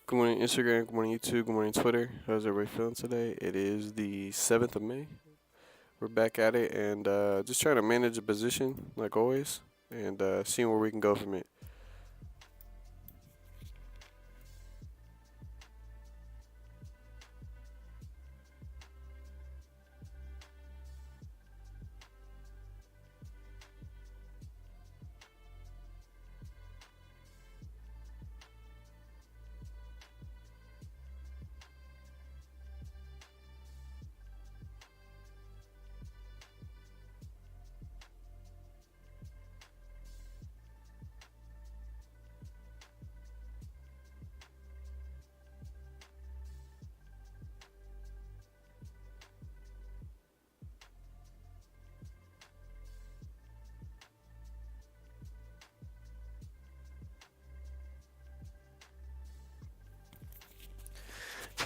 Good morning, Instagram. Good morning, YouTube. Good morning, Twitter. How's everybody feeling today? It is the 7th of May. We're back at it and just trying to manage the position like always and seeing where we can go from it.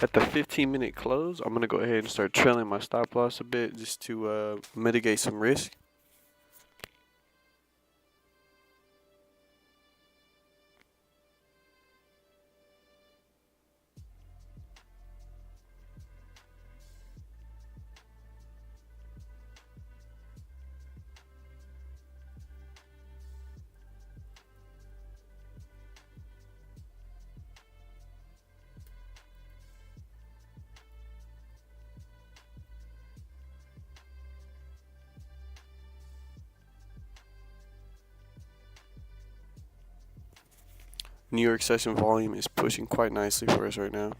At the 15-minute close, I'm going to go ahead and start trailing my stop loss a bit just to mitigate some risk. New York session volume is pushing quite nicely for us right now.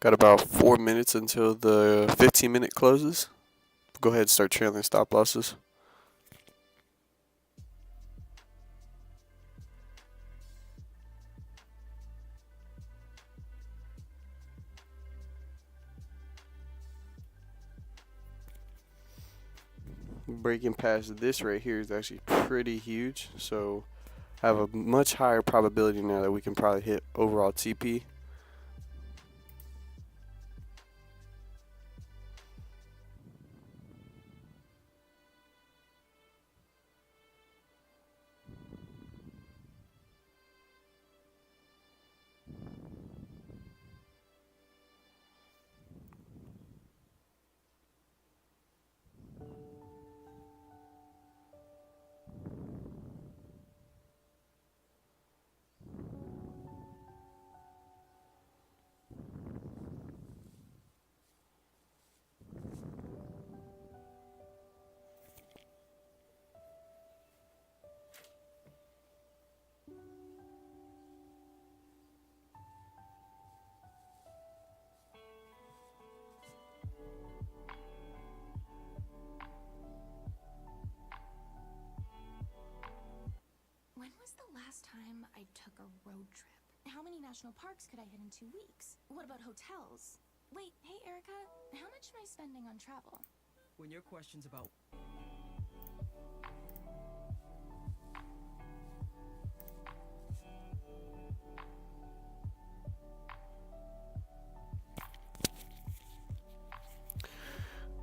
Got about 4 minutes until the 15-minute closes. Go ahead and start trailing stop losses. Breaking past this right here is actually pretty huge, so I have a much higher probability now that we can probably hit overall TP. When was the last time I took a road trip? How many national parks could I hit in 2 weeks? What about hotels? Wait, hey Erica, how much am I spending on travel? When your question's about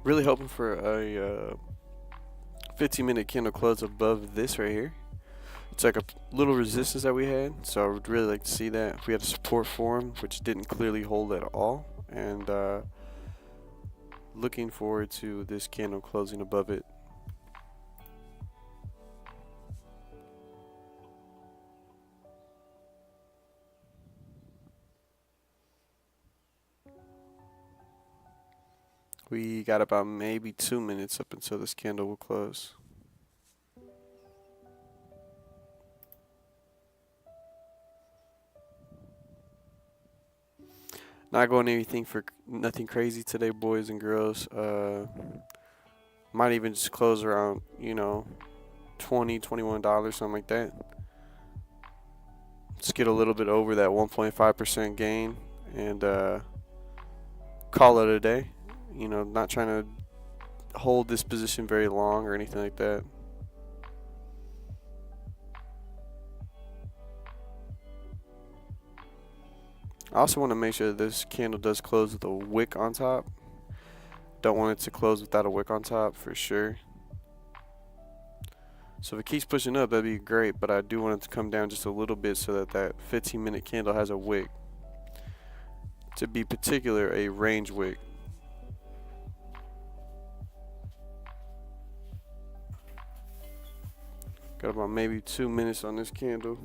Really hoping for a 15-minute candle close above this right here. It's like a little resistance that we had, so I would really like to see that. If we had a support form, which didn't clearly hold at all, and looking forward to this candle closing above it. We got about maybe 2 minutes up until this candle will close. Not going anything for nothing crazy today, boys and girls. Might even just close around, $20, $21, something like that. Let's get a little bit over that 1.5% gain and call it a day. You know, not trying to hold this position very long or anything like that. I also want to make sure that this candle does close with a wick on top. Don't want it to close without a wick on top for sure. So if it keeps pushing up, that'd be great, but I do want it to come down just a little bit so that that 15-minute candle has a wick. To be particular, a range wick. Got about maybe 2 minutes on this candle.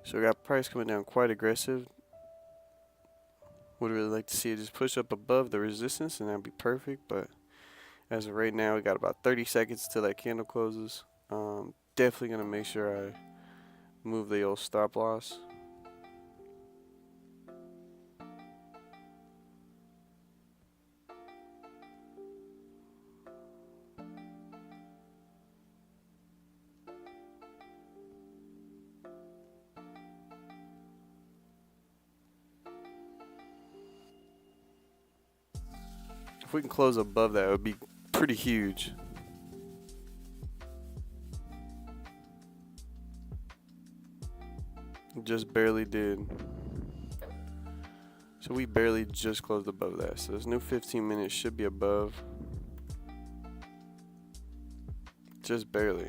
So we got price coming down quite aggressive. Would really like to see it just push up above the resistance, and that'd be perfect. But as of right now, we got about 30 seconds till that candle closes. Definitely gonna make sure I move the old stop loss. If we can close above that, it would be pretty huge. Just barely did. So we barely just closed above that. So this new 15 minutes should be above. Just barely.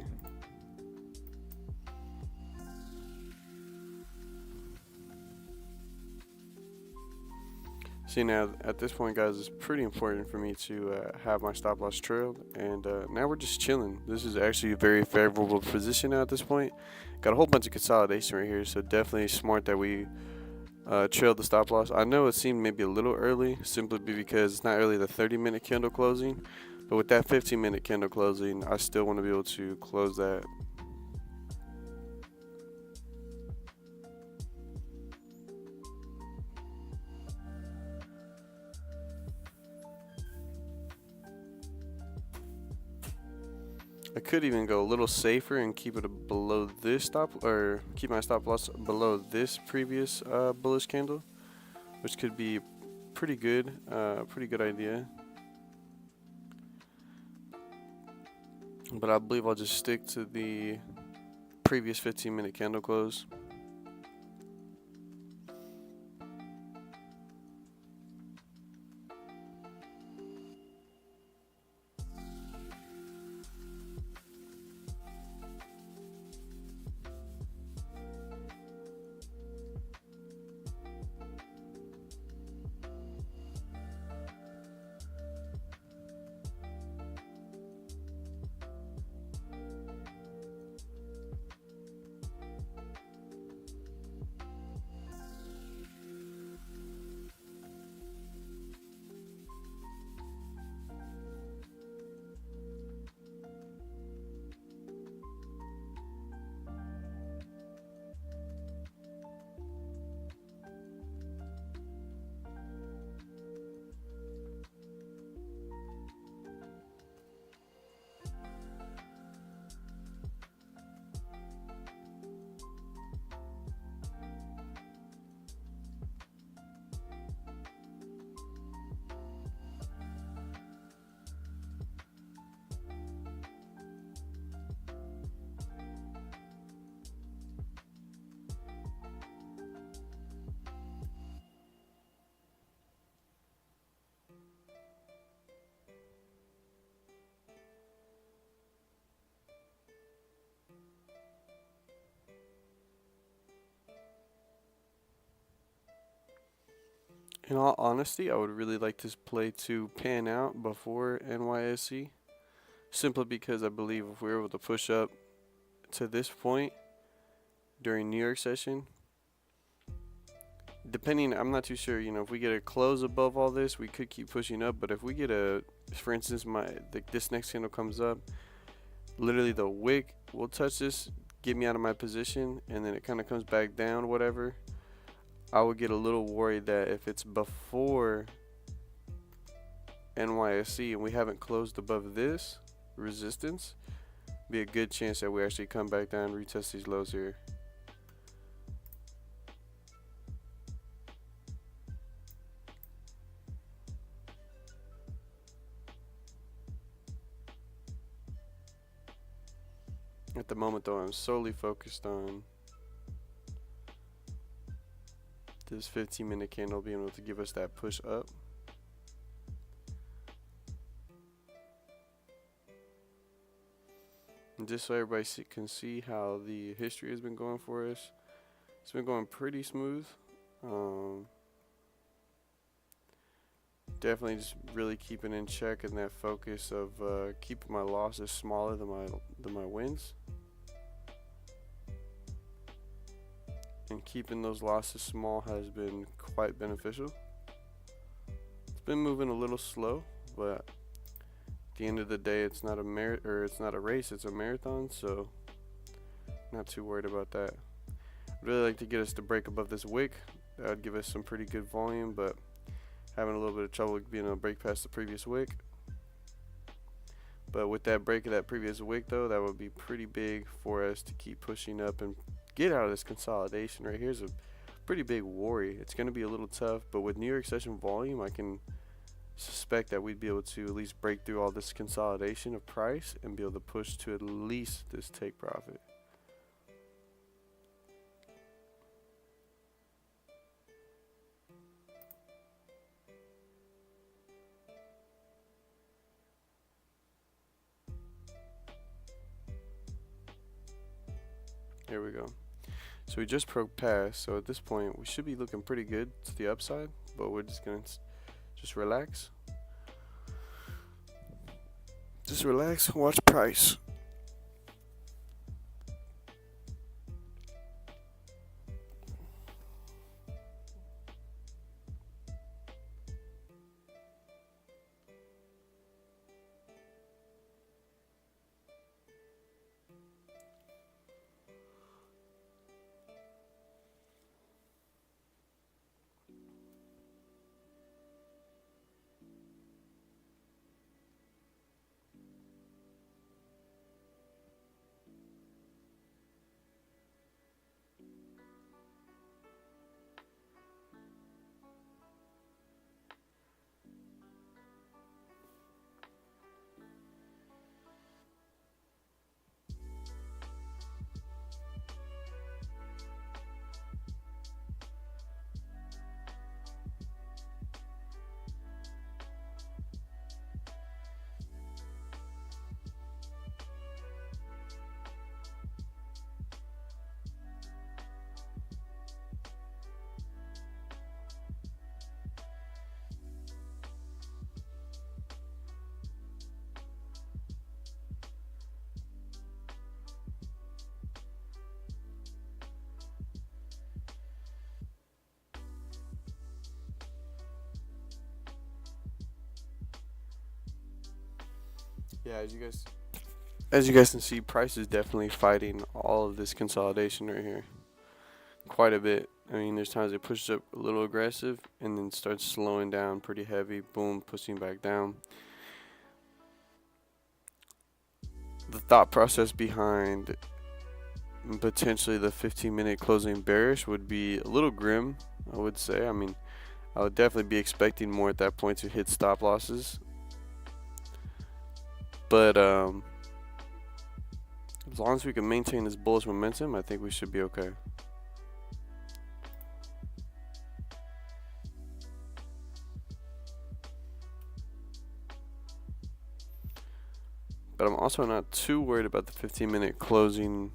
See, now at this point, guys, it's pretty important for me to have my stop loss trailed, and now we're just chilling. This is actually a very favorable position now at this point. Got a whole bunch of consolidation right here, so definitely smart that we trailed the stop loss. I know it seemed maybe a little early, simply because it's not really the 30-minute candle closing, but with that 15-minute candle closing, I still want to be able to close that. I could even go a little safer and keep it below this stop, or keep my stop loss below this previous bullish candle, which could be pretty good idea. But I believe I'll just stick to the previous 15-minute candle close. In all honesty, I would really like this play to pan out before NYSE, simply because I believe if we're able to push up to this point during New York session, depending, I'm not too sure, you know, if we get a close above all this, we could keep pushing up. But if we get a, for instance, this next candle comes up, literally the wick will touch this, get me out of my position, and then it kind of comes back down, whatever. I would get a little worried that if it's before NYSE and we haven't closed above this resistance, be a good chance that we actually come back down and retest these lows here. At the moment though, I'm solely focused on this 15-minute candle being able to give us that push up. And just so everybody can see how the history has been going for us, it's been going pretty smooth. Definitely just really keeping in check and that focus of keeping my losses smaller than my wins, and keeping those losses small has been quite beneficial. It's been moving a little slow, but at the end of the day, it's not a it's not a race, it's a marathon, so not too worried about that. I'd really like to get us to break above this wick. That would give us some pretty good volume, but having a little bit of trouble being able to break past the previous wick. But with that break of that previous wick though, that would be pretty big for us to keep pushing up and get out of this consolidation. Right here's a pretty big worry. It's going to be a little tough, but with New York session volume, I can suspect that we'd be able to at least break through all this consolidation of price and be able to push to at least this take profit. Here we go. So we just broke past, so at this point we should be looking pretty good to the upside, but we're just gonna just relax. Just relax, watch price. Yeah, as you guys can see, price is definitely fighting all of this consolidation right here quite a bit. I mean, there's times it pushes up a little aggressive and then starts slowing down pretty heavy, boom, pushing back down. The thought process behind potentially the 15-minute closing bearish would be a little grim, I would say. I mean, I would definitely be expecting more at that point to hit stop losses. But as long as we can maintain this bullish momentum, I think we should be okay. But I'm also not too worried about the 15-minute closing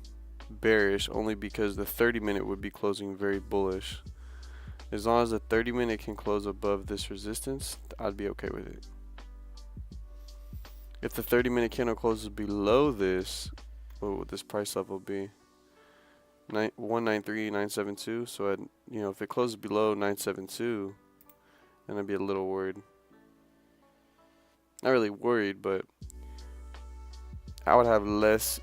bearish, only because the 30-minute would be closing very bullish. As long as the 30-minute can close above this resistance, I'd be okay with it. If the 30-minute candle closes below this, what would this price level be? 193.972. So if it closes below 972, then I'd be a little worried. Not really worried, but I would have less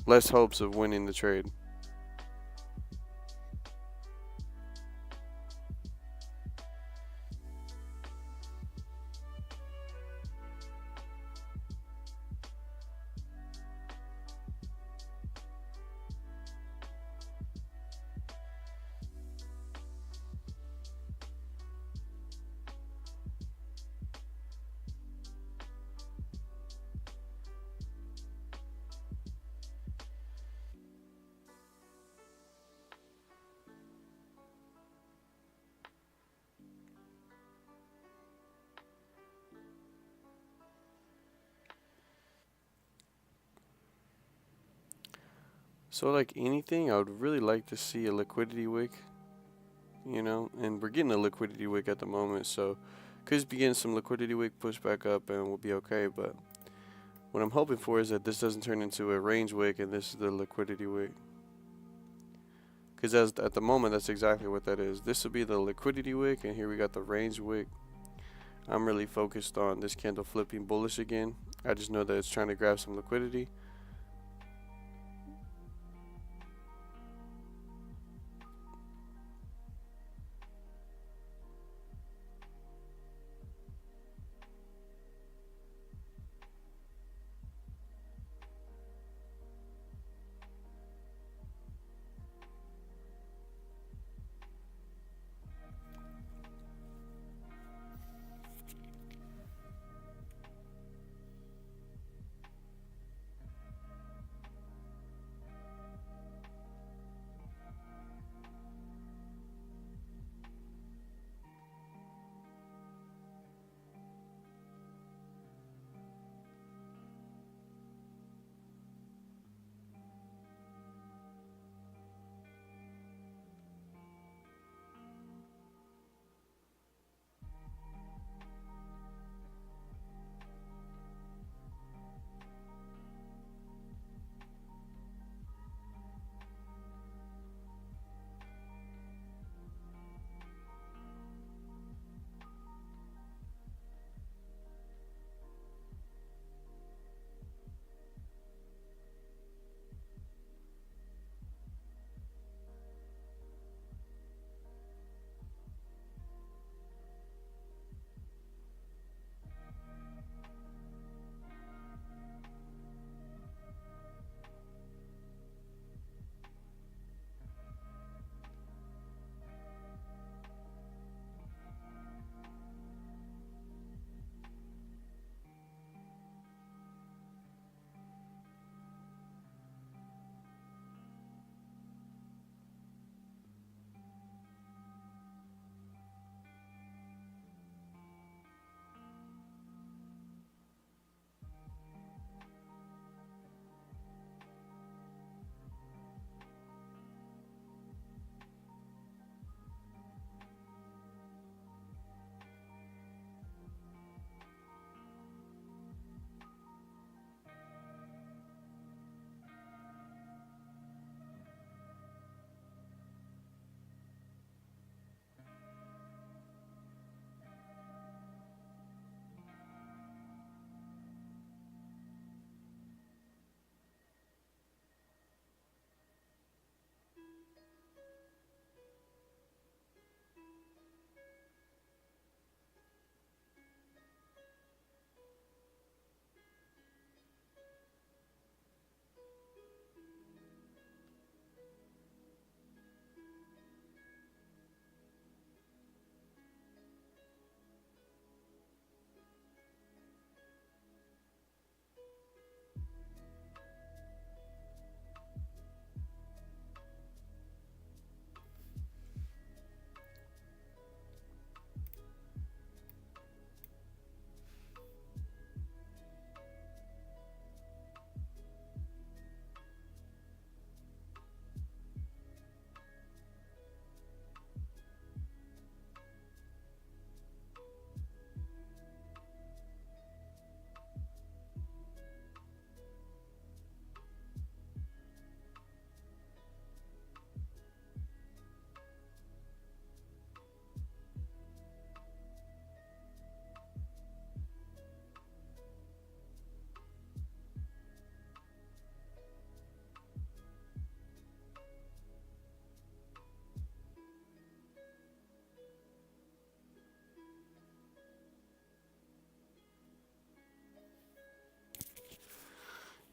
hopes of winning the trade. So like anything, I would really like to see a liquidity wick, you know, and we're getting a liquidity wick at the moment, so could be getting some liquidity wick push back up and we'll be okay. But what I'm hoping for is that this doesn't turn into a range wick and this is the liquidity wick, because at the moment that's exactly what that is. This will be the liquidity wick, and here we got the range wick. I'm really focused on this candle flipping bullish again. I just know that it's trying to grab some liquidity.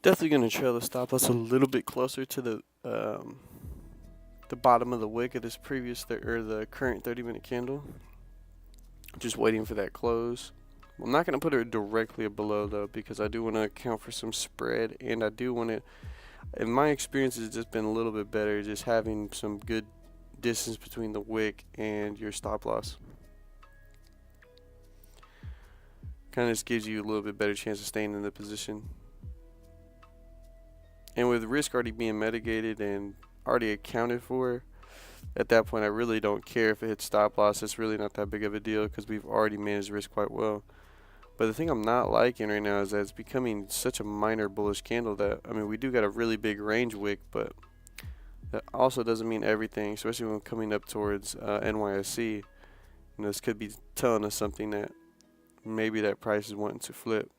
Definitely gonna trail the stop loss a little bit closer to the bottom of the wick of this previous or the current 30-minute candle. Just waiting for that close. I'm not gonna put it directly below though, because I do want to account for some spread, and I do want to. In my experience, it's just been a little bit better just having some good distance between the wick and your stop loss. Kind of just gives you a little bit better chance of staying in the position. And with risk already being mitigated and already accounted for, at that point I really don't care if it hits stop loss. It's really not that big of a deal because we've already managed risk quite well. But the thing I'm not liking right now is that it's becoming such a minor bullish candle that, I mean, we do got a really big range wick, but that also doesn't mean everything, especially when coming up towards NYSE. You know, this could be telling us something that maybe that price is wanting to flip.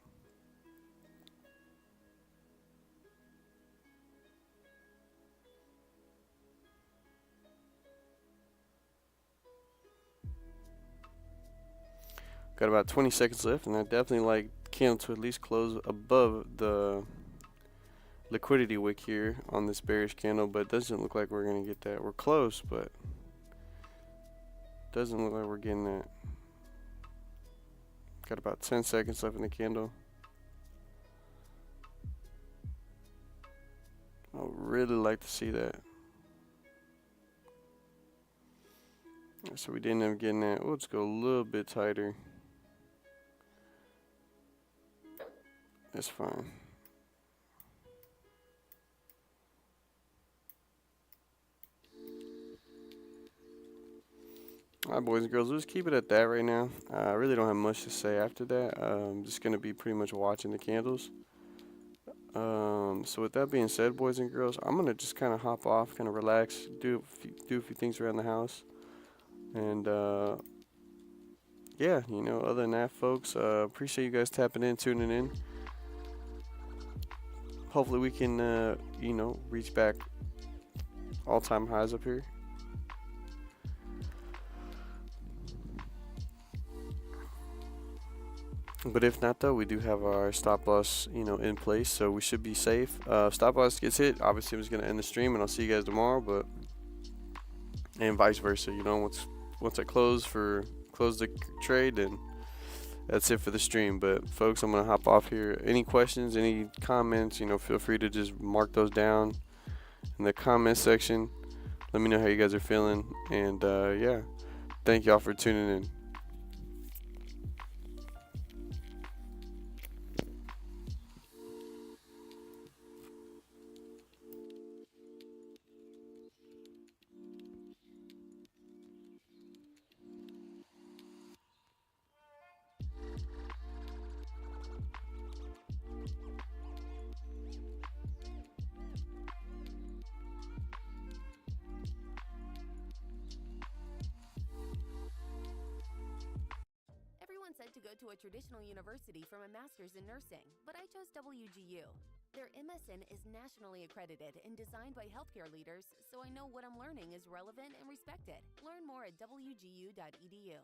Got about 20 seconds left, and I definitely like candle to at least close above the liquidity wick here on this bearish candle, but it doesn't look like we're going to get that. We're close, but doesn't look like we're getting that. Got about 10 seconds left in the candle. I would really like to see that. So we didn't end up getting that. Let's go a little bit tighter. That's fine. Alright, boys and girls, let's keep it at that right now. I really don't have much to say after that. I'm just going to be pretty much watching the candles. So with that being said, boys and girls, I'm going to just kind of hop off, kind of relax, do a few things around the house. And yeah, you know, other than that, folks, appreciate you guys tapping in, tuning in. Hopefully we can, you know, reach back all-time highs up here. But if not, though, we do have our stop loss, you know, in place, so we should be safe. Stop loss gets hit, obviously I'm just gonna end the stream, and I'll see you guys tomorrow. But and vice versa, you know, once I close the trade, then that's it for the stream. But folks, I'm gonna hop off here. Any questions, any comments, you know, feel free to just mark those down in the comment section. Let me know how you guys are feeling, and yeah, thank y'all for tuning in. Everyone said to go to a traditional university for my master's in nursing, but I chose WGU. Their MSN is nationally accredited and designed by healthcare leaders, so I know what I'm learning is relevant and respected. Learn more at wgu.edu.